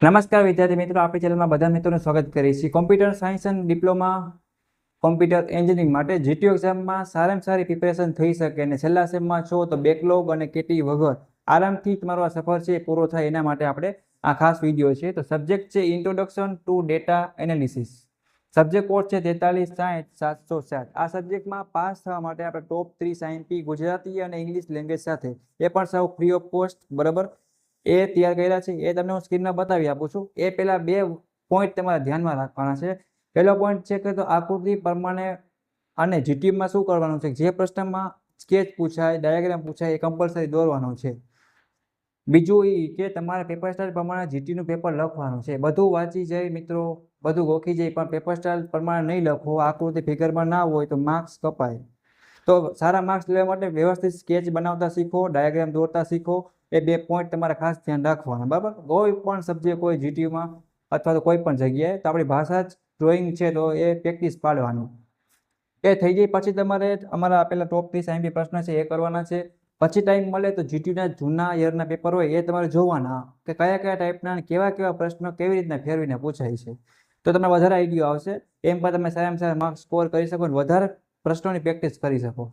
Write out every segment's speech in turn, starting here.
નમસ્કાર વિદ્યાર્થી મિત્રો, આપણી ચેનલમાં બધા મિત્રોનું સ્વાગત કરીએ છીએ. કોમ્પ્યુટર સાયન્સ અને ડિપ્લોમા કોમ્પ્યુટર એન્જિનિયરિંગ માટે જીટીયુ એક્ઝામમાં સારામાં સારી પ્રિપેરેશન થઈ શકે અને છેલ્લા સેમમાં છો તો બેકલોગ અને કેટી વગર આરામથી તમારો આ સફર છે પૂરો થાય એના માટે આપણે આ ખાસ વિડીયો છે. તો સબ્જેક્ટ છે introduction to data analysis. Subject code છે 4360-707. આ સબ્જેક્ટમાં પાસ થવા માટે આપણે ટોપ 30 આઈએમપી ગુજરાતી અને ઇંગ્લિશ લેંગ્વેજ સાથે એ પણ સાવ ફ્રી ઓફ કોસ્ટ બરાબર એ તૈયાર કર્યા છે. એ તમને હું સ્ક્રીનમાં બતાવી આપું છું. એ પહેલા બે પોઈન્ટ તમારે ધ્યાનમાં રાખવાના છે. પહેલો પોઈન્ટ છે કે તો આકૃતિ પ્રમાણે અને જીટીયુમાં શું કરવાનું છે, જે પ્રશ્નમાં સ્કેચ પૂછાય, ડાયાગ્રામ પૂછાય એ કમ્પલસરી દોરવાનો છે. બીજું એ કે તમારે પેપર સ્ટાઇલ પ્રમાણે જીટીયુનું પેપર લખવાનું છે. બધું વાંચી જાય મિત્રો, બધું ગોખી જાય, પણ પેપર સ્ટાઇલ પ્રમાણે નહીં લખો, આકૃતિ ફિગરમાં ના હોય તો માર્ક્સ કપાય. તો સારા માર્ક્સ લેવા માટે વ્યવસ્થિત સ્કેચ બનાવતા શીખો, ડાયાગ્રામ દોરતા શીખો. એ બે પોઈન્ટ તમારે ખાસ ધ્યાન રાખવાના બરાબર. કોઈ પણ સબ્જેક્ટ કોઈ જીટીયુમાં અથવા તો કોઈ પણ જગ્યાએ તો આપણી ભાષા જ ડ્રોઈંગ છે તો એ પ્રેક્ટિસ પાડવાનું. એ થઈ જાય પછી તમારે અમારા આપેલા ટોપ 30 આઈએમપી પ્રશ્ન છે એ કરવાના છે. પછી ટાઈમ મળે તો જીટીયુના જૂના યરના પેપર હોય એ તમારે જોવાના કે કયા કયા ટાઈપના કેવા કેવા પ્રશ્નો કેવી રીતના ફેરવીને પૂછાય છે. તો તમને વધારે આઈડિયા આવશે. એમ પણ તમે સારામાં સારા માર્ક્સ સ્કોર કરી શકો અને વધારે પ્રશ્નોની પ્રેક્ટિસ કરી શકો.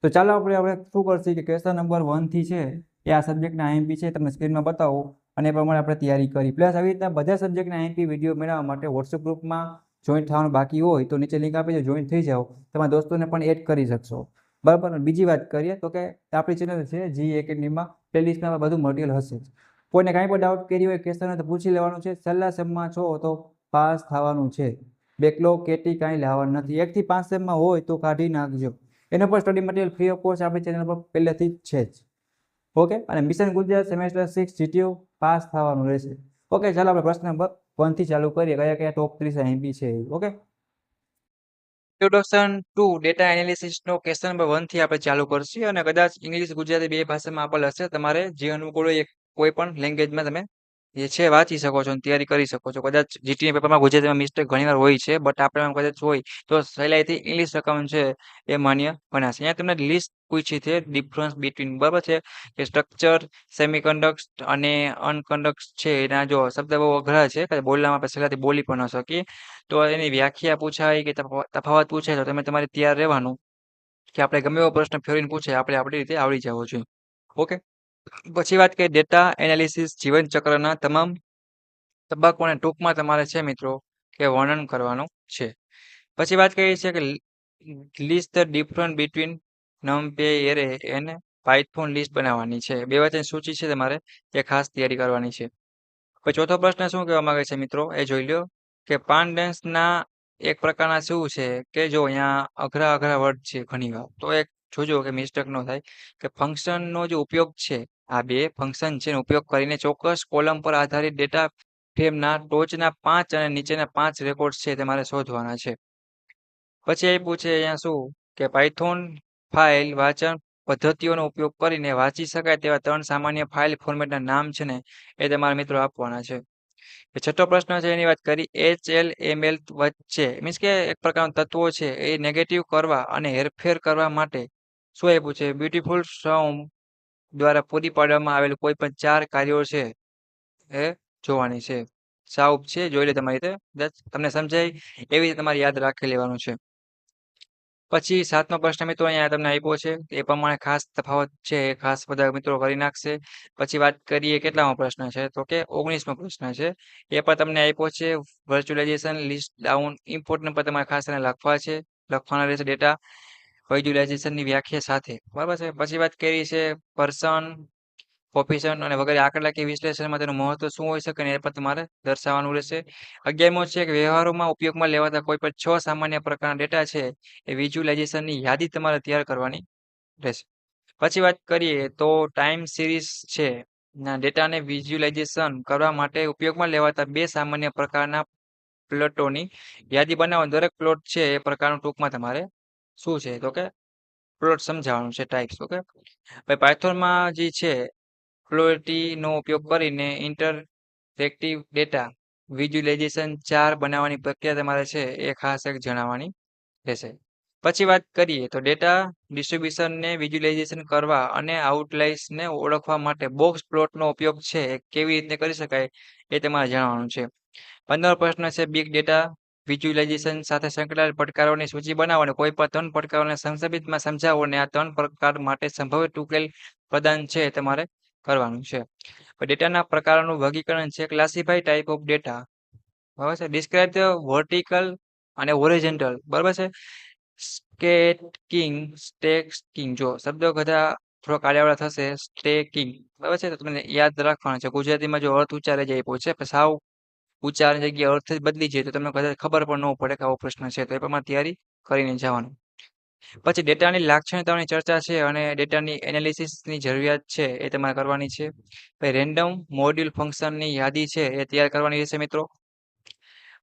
તો ચાલો આપણે શું કરશું કે ક્વેશ્ચન નંબર 1 થી છે એ આ સબ્જેક્ટના આઈએમપી છે તમને સ્ક્રીનમાં બતાવો અને એ પ્રમાણે આપણે તૈયારી કરી. પ્લસ આવી રીતના બધા સબ્જેક્ટના આઈએમપી વિડીયો મેળવવા માટે વોટ્સએપ ગ્રુપમાં જોઈન થવાનું બાકી હોય તો નીચે લિંક આપી દો, જોઈન થઈ જાઓ. તમારા દોસ્તોને પણ એડ કરી શકશો બરાબર. બીજી વાત કરીએ તો કે આપણી ચેનલ છે જી એકેડમીમાં પ્લેલિસ્ટમાં બધું મટીરિયલ હશે. કોઈને કાંઈ પણ ડાઉટ કરી હોય ક્વેશ્ચન હોય તો પૂછી લેવાનું છે. છેલ્લા સેમમાં છો તો પાસ થવાનું છે. બેકલોગ કેટી કાંઈ લાવવાનું નથી. 1 થી 5 સેમમાં હોય તો કાઢી નાખજો. એનો પણ study material free of course આપણી ચેનલ પર પહેલેથી જ છે જ. ઓકે. અને mission Gujarat semester 6 GTU pass થવાનું રહેશે. ઓકે, ચાલો આપણે પ્રશ્ન નંબર 1 થી ચાલુ કરીએ. કયા કયા ટોપ 30 આઈએમપી છે. ઓકે, ઇન્ટ્રોડક્શન ટુ ડેટા એનાલિસિસનો ક્વેશ્ચન નંબર 1 થી આપણે ચાલુ કરશું અને કદાચ ઇંગ્લિશ ગુજરાતી બે ભાષામાં આપેલ હશે. તમારે જે અનુકૂળ હોય કોઈ પણ લેંગ્વેજમાં તમે જે છે વાંચી શકો છો અને તૈયારી કરી શકો છો. કદાચ જીટીની પેપરમાં ગુજરાતીમાં મિસ્ટેક ઘણીવાર હોય છે, બટ આપણે કદાચ હોય તો સહેલાઈથી ઇંગ્લિશ લખાણ છે એ માન્ય ગણાશે. અહીંયા તમને લિસ્ટ પૂછી છે ડિફરન્સ બિટવીન બરાબર છે કે સ્ટ્રક્ચર, સેમિકન્ડક્ટર અને અનકન્ડક્ટર છે. એના જો શબ્દ બહુ અઘરા છે, બોલવામાં આપણે સહેલાઈથી બોલી પણ ન શકીએ. તો એની વ્યાખ્યા પૂછાય કે તફાવત પૂછે તો તમે તમારે તૈયાર રહેવાનું કે આપણે ગમે એવો પ્રશ્ન ફેરવીને પૂછે આપણે આપણી રીતે આવડી જવો જોઈએ. ઓકે. પછી વાત કરીએ ડેટા એનાલિસિસ જીવન ચક્રના તમામ તબક્કોને ટૂંકમાં તમારે છે મિત્રો કે વર્ણન કરવાનું છે. પછી વાત કરીએ છીએ કે list the difference between NumPy array અને પાયથોન લિસ્ટ બનાવવાની છે. બે વચ્ચેની સૂચિ છે તમારે એ ખાસ તૈયારી કરવાની છે. પછી ચોથો પ્રશ્ન શું કહેવા માંગે છે મિત્રો એ જોઈ લો કે પાનડેન્સના એક પ્રકારના શું છે કે જો અહીંયા અઘરા વર્ડ છે ઘણીવાર તો એક જોજો કે મિસ્ટેક ન થાય કે ફંક્શનનો જે ઉપયોગ છે, આ બે ફંક્શન છે ઉપયોગ કરીને ચોક્કસ કોલમ પર આધારિત ડેટા ફ્રેમના ટોચના 5 અને નીચેના 5 રેકોર્ડ છે તમારે શોધવાના છે. પછી એ પૂછે અહીંયા શું કે પાયથોન ફાઇલ વાંચન પદ્ધતિઓનો ઉપયોગ કરીને વાંચી શકાય તેવા 3 સામાન્ય ફાઇલ ફોર્મેટના નામ છે ને એ તમારા મિત્રો આપવાના છે. છઠ્ઠો પ્રશ્ન છે એની વાત કરી HLML વચ્ચે મીન્સ કે એક પ્રકારના તત્વો છે એ નેગેટિવ કરવા અને હેરફેર કરવા માટે શું આપ્યું છે બ્યુટીફુલ સોમ દ્વારા પૂરી પાડવામાં આવેલ કોઈ પણ 4 કાર્યો છે એ જોવાની છે. સાવ છે જોઈ લે તમારી રીતે તમને સમજાય એવી રીતે તમારે યાદ રાખી લેવાનું છે. પછી 7મો પ્રશ્ન મિત્રો અહીંયા તમને આપ્યો છે એ પ્રમાણે ખાસ તફાવત છે એ ખાસ બધા મિત્રો કરી નાખશે. પછી વાત કરીએ કેટલામો પ્રશ્ન છે તો કે 19મો પ્રશ્ન છે એ પણ તમને આપ્યો છે વર્ચ્યુઅલાઇઝેશન લિસ્ટ ડાઉન ઇમ્પોર્ટન્ટ પર તમારે ખાસ એને લખવાના રહેશે ડેટા વર્ચ્યુઅલાઇઝેશનની વ્યાખ્યા સાથે બરાબર છે. પછી વાત કરી છે પર્સન કોફિશન્ટ અને વગેરે આંકડાકીય વિશ્લેષણમાં તેનું મહત્વ શું હોઈ શકે ને એ પણ તમારે દર્શાવવાનું રહેશે. 11મો છે કે વ્યવહારોમાં ઉપયોગમાં લેવાતા કોઈ પણ 6 સામાન્ય પ્રકારના ડેટા છે એ વિઝ્યુઅલાઇઝેશનની યાદી તમારે તૈયાર કરવાની રહેશે. પછી વાત કરીએ તો ટાઈમ સિરીઝ છે ના ડેટાને વિઝ્યુઅલાઇઝેશન કરવા માટે ઉપયોગમાં લેવાતા 2 સામાન્ય પ્રકારના પ્લોટોની યાદી બનાવો. દરેક પ્લોટ છે એ પ્રકારનું ટૂંકમાં તમારે શું છે તો કે પ્લોટ સમજાવવાનું છે ટાઈપ્સ. ઓકે. હવે પાયથોનમાં જે છે પ્લોટીનો ઉપયોગ કરીને ઇન્ટરેક્ટિવ ડેટા વિઝ્યુઅલાઇઝેશન 4 બનાવવાની પ્રક્રિયા તમારે છે એ ખાસ એક જણાવવાની રહેશે. પછી વાત કરીએ તો ડેટા ડિસ્ટ્રીબ્યુશનને વિઝ્યુલાઇઝેશન કરવા અને આઉટલાઇન્સને ઓળખવા માટે બોક્સ પ્લોટનો ઉપયોગ છે એ કેવી રીતે કરી શકાય એ તમારે જાણવાનું છે. 15 પ્રશ્ન છે બિગ ડેટા વિઝ્યુલાઇઝેશન સાથે સંકળાયેલ પડકારોની સૂચિ બનાવો અને કોઈ પણ 3 પડકારોને સંક્ષિપ્તમાં સમજાવો અને આ 3 પ્રકાર માટે સંભવિત ઉકેલ પ્રદાન છે એ તમારે કરવાનું છે. ડેટાના પ્રકારોનું વર્ગીકરણ છે ક્લાસિફાઈ ટાઈપ ઓફ ડેટા, બરાબર છે. ડિસ્ક્રાઇબ ધ વર્ટિકલ અને હોરિઝોન્ટલ, બરાબર છે. સ્ટેકિંગ જો શબ્દો બધા થોડોક આડાઅવળા થશે. સ્ટેકિંગ, બરાબર છે. તો તમને યાદ રાખવાનું છે. ગુજરાતીમાં જો અર્થ ઉચ્ચારે જાય છે પછી સાવ ઉચ્ચારની જગ્યાએ અર્થ જ બદલી જાય તો તમને કદાચ ખબર પણ ન પડે કે આવો પ્રશ્ન છે. તો એ પ્રમાણે તૈયારી કરીને જવાનું. પછી ડેટાની લાક્ષણિકતાઓની ચર્ચા છે અને ડેટાની એનાલિસિસની જરૂરિયાત છે એ તમારે કરવાની છે. પછી રેન્ડમ મોડ્યુલ ફંક્શનની યાદી છે એ તૈયાર કરવાની રહેશે મિત્રો.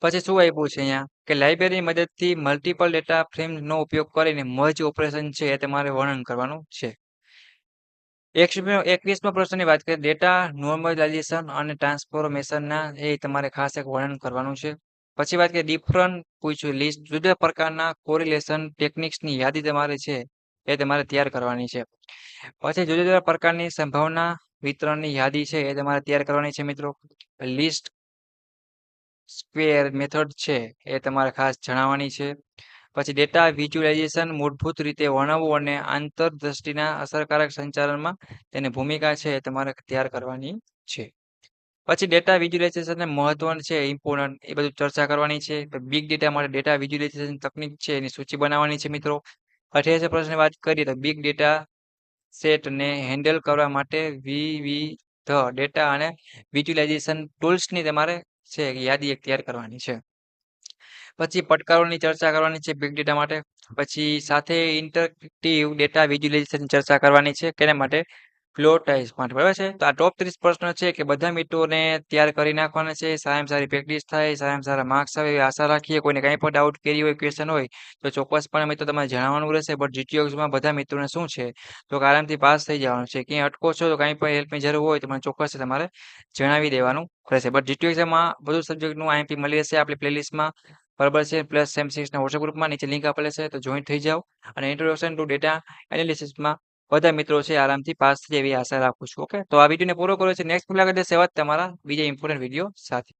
પછી શું આપ્યું છે અહીંયા કે લાઇબ્રેરીની મદદથી મલ્ટિપલ ડેટા ફ્રેમનો ઉપયોગ કરીને મર્જ ઓપરેશન છે એ તમારે વર્ણન કરવાનું છે. 21મો પ્રશ્નની વાત કરીએ ડેટા નોર્મલાઇઝેશન અને ટ્રાન્સફોર્મેશનના એ તમારે ખાસ એક વર્ણન કરવાનું છે. પછી વાત કરીએ ડિફરન્ટ પૂછ્યું લિસ્ટ જુદા પ્રકારના કોરિલેશન ટેકનિક્સની યાદી તમારે છે એ તમારે તૈયાર કરવાની છે. પછી જુદા જુદા પ્રકારની સંભાવના વિતરણની યાદી છે એ તમારે તૈયાર કરવાની છે મિત્રો. લિસ્ટ સ્ક્વેર મેથડ છે એ તમારે ખાસ જણાવવાની છે. પછી ડેટા વિઝ્યુલાઇઝેશન મૂળભૂત રીતે વર્ણવવું અને આંતરદ્રષ્ટિના અસરકારક સંચાલનમાં તેની ભૂમિકા છે એ તમારે તૈયાર કરવાની છે. પછી ડેટા વિઝ્યુલાઇઝેશન મહત્વનું છે ઇમ્પોર્ટન્ટ એ બધું ચર્ચા કરવાની છે. બિગ ડેટા માટે ડેટા વિઝ્યુલાઇઝેશન તકનીક છે એની સૂચિ બનાવવાની છે મિત્રો. 88 પ્રશ્ન વાત કરીએ તો બિગ ડેટા સેટને હેન્ડલ કરવા માટે વિવિધ ડેટા અને વિઝ્યુલાઇઝેશન ટૂલ્સની તમારે છે યાદી એક તૈયાર કરવાની છે. પછી પડકારોની ચર્ચા કરવાની છે બિગ ડેટા માટે. પછી સાથે ઇન્ટરેક્ટિવ ડેટા વિઝ્યુલાઇઝેશન ચર્ચા કરવાની છે કેના માટે ફ્લો ટાઇપ્સ માટે, બરાબર છે. તો આ ટોપ 30 પ્રશ્નો છે કે બધા મિત્રોને તૈયાર કરી નાખવાના છે. સારામાં સારી પ્રેક્ટિસ થાય, સારામાં સારા માર્ક્સ આવે એવી આશા રાખીએ. કોઈને કંઈ પણ ડાઉટ કેરી હોય, ક્વેશ્ચન હોય તો ચોક્કસપણે મિત્રો તમારે જણાવવાનું રહેશે. બટ જીટીઓમાં બધા મિત્રોને શું છે તો આરામથી પાસ થઈ જવાનું છે. ક્યાંય અટકો છો તો કાંઈ પણ હેલ્પની જરૂર હોય તો મને ચોક્કસ તમારે જણાવી દેવાનું રહેશે. બટ જીટીઓ એક્ઝામમાં બધું સબ્જેક્ટનું આઈએમપી મળી રહેશે આપણી પ્લેલિસ્ટમાં, બરાબર છે. પ્લસ સેમ સિક્સના વોટ્સએપ ગ્રુપમાં નીચે લિંક આપેલી છે તો જોઈન થઈ જાઓ. અને ઇન્ટ્રોડક્શન ટુ ડેટા એનાલિસિસમાં બધા મિત્રો છે આરામથી પાસ થઈ જાય એવી આશા રાખું છું. ઓકે, તો આ વિડીયોને પૂરો કર્યો છે. નેક્સ્ટ મુલાકાત લેશે વાત તમારા બીજા ઇમ્પોર્ટન્ટ વિડીયો સાથે.